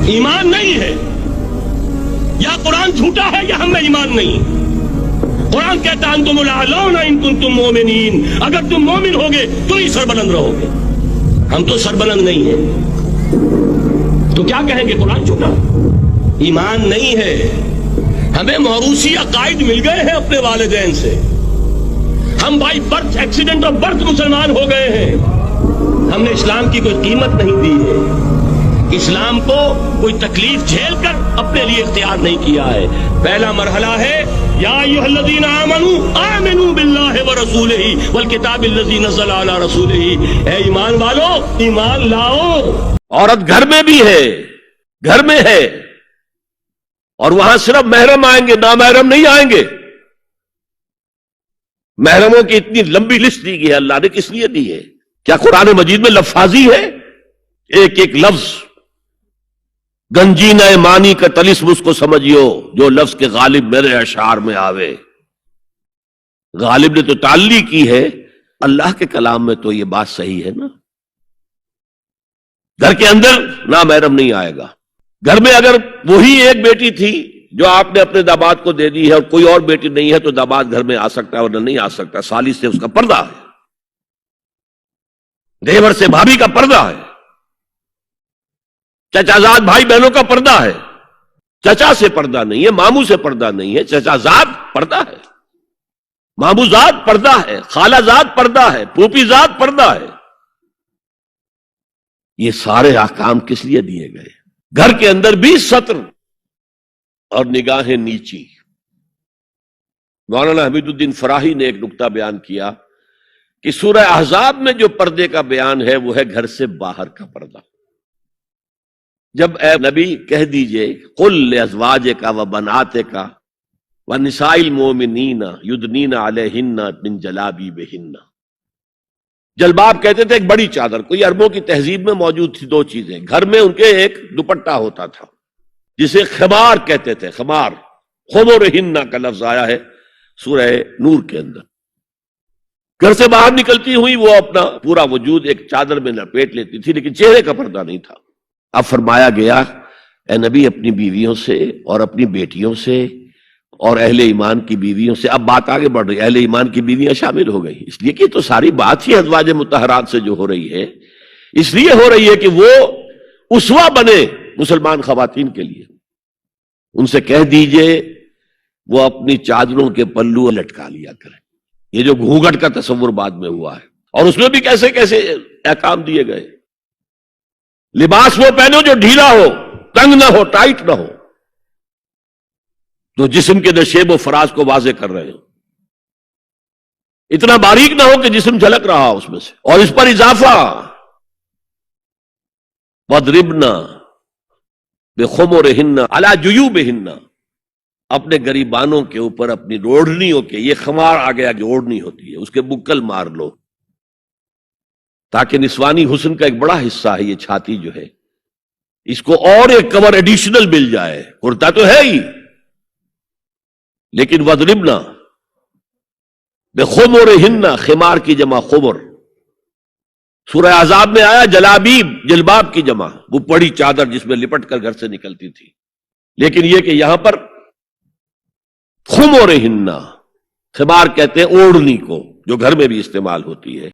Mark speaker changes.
Speaker 1: ایمان نہیں ہے، یا قرآن جھوٹا ہے یا ہم میں ایمان نہیں۔ قرآن کہتا ہے انتم الاعلون ان کنتم مومنین، اگر تم مومن ہوگے تو ہی سربلند رہو گے۔ ہم تو سربلند نہیں ہیں، تو کیا کہیں گے قرآن جھوٹا؟ ایمان نہیں ہے۔ ہمیں موروثی عقائد مل گئے ہیں اپنے والدین سے، ہم by birth accident of birth مسلمان ہو گئے ہیں۔ ہم نے اسلام کی کوئی قیمت نہیں دی ہے، اسلام کو کوئی تکلیف جھیل کر اپنے لیے اختیار نہیں کیا ہے۔ پہلا مرحلہ ہے یا ایھا الذین آمنوا آمنوا باللہ ورسولہ والکتاب الذی نزل علی رسولہ، اے ایمان والو ایمان لاؤ۔
Speaker 2: عورت گھر میں بھی ہے، گھر میں ہے، اور وہاں صرف محرم آئیں گے، نامحرم نہیں آئیں گے۔ محرموں کی اتنی لمبی لسٹ دی گئی ہے، اللہ نے کس لیے دی ہے؟ کیا قرآن مجید میں لفاظی ہے؟ ایک ایک لفظ گنجینہ معنی کا طلسم اس کو سمجھیو، جو لفظ کے غالب میرے اشعار میں آوے۔ غالب نے تو تعلی کی ہے، اللہ کے کلام میں تو یہ بات صحیح ہے نا۔ گھر کے اندر نامحرم نہیں آئے گا۔ گھر میں اگر وہی ایک بیٹی تھی جو آپ نے اپنے داماد کو دے دی ہے اور کوئی اور بیٹی نہیں ہے تو داماد گھر میں آ سکتا ہے ورنہ نہیں آ سکتا۔ سالی سے اس کا پردہ ہے، دیور سے بھابھی کا پردہ ہے، چچا زاد بھائی بہنوں کا پردہ ہے۔ چچا سے پردہ نہیں ہے، ماموں سے پردہ نہیں ہے، چچا زاد پردہ ہے، ماموں زاد پردہ ہے، خالہ زاد پردہ ہے، پھوپھی زاد پردہ ہے۔ یہ سارے احکام کس لیے دیے گئے؟ گھر کے اندر بھی ستر اور نگاہیں نیچی۔ مولانا حمید الدین فراہی نے ایک نکتہ بیان کیا کہ سورہ احزاب میں جو پردے کا بیان ہے وہ ہے گھر سے باہر کا پردہ۔ جب اے نبی کہہ دیجئے قل لازواجک و بناتک و نساء المؤمنین یدنین علیہن من جلابیبہن۔ جلباب کہتے تھے ایک بڑی چادر، کوئی عربوں کی تہذیب میں موجود تھی دو چیزیں۔ گھر میں ان کے ایک دوپٹہ ہوتا تھا جسے خمار کہتے تھے، خمار، خمرہن کا لفظ آیا ہے سورہ نور کے اندر۔ گھر سے باہر نکلتی ہوئی وہ اپنا پورا وجود ایک چادر میں لپیٹ لیتی تھی، لیکن چہرے کا پردہ نہیں تھا۔ اب فرمایا گیا اے نبی اپنی بیویوں سے اور اپنی بیٹیوں سے اور اہل ایمان کی بیویوں سے، اب بات آگے بڑھ رہی ہے، اہل ایمان کی بیویاں شامل ہو گئی، اس لیے کہ تو ساری بات ہی ازواج مطہرات سے جو ہو رہی ہے، اس لیے ہو رہی ہے کہ وہ اسوہ بنے مسلمان خواتین کے لیے۔ ان سے کہہ دیجئے وہ اپنی چادروں کے پلو لٹکا لیا کریں۔ یہ جو گھونگھٹ کا تصور بعد میں ہوا ہے، اور اس میں بھی کیسے کیسے احکام دیے گئے۔ لباس وہ پہنو جو ڈھیلا ہو، تنگ نہ ہو، ٹائٹ نہ ہو، تو جسم کے نشیب و فراز کو واضح کر رہے ہو، اتنا باریک نہ ہو کہ جسم جھلک رہا اس میں سے۔ اور اس پر اضافہ وَاضْرِبْنَا بِخُمُرِهِنَّ عَلَى جُيُوبِهِنَّ، اپنے گریبانوں کے اوپر اپنی روڑنیوں کے، یہ خمار آ گیا کہ اوڑھنی ہوتی ہے، اس کے بکل مار لو، تاکہ نسوانی حسن کا ایک بڑا حصہ ہے یہ چھاتی جو ہے، اس کو اور ایک کور ایڈیشنل مل جائے۔ کرتا تو ہے ہی، لیکن وَاضْرِبْنَا بِخُمُرِهِنَّ، خمار کی جمع خمر۔ سورہ احزاب میں آیا جلابیب، جلباب کی جمع، وہ بڑی چادر جس میں لپٹ کر گھر سے نکلتی تھی، لیکن یہ کہ یہاں پر خمرہن، خمار کہتے ہیں اوڑھنی کو جو گھر میں بھی استعمال ہوتی ہے۔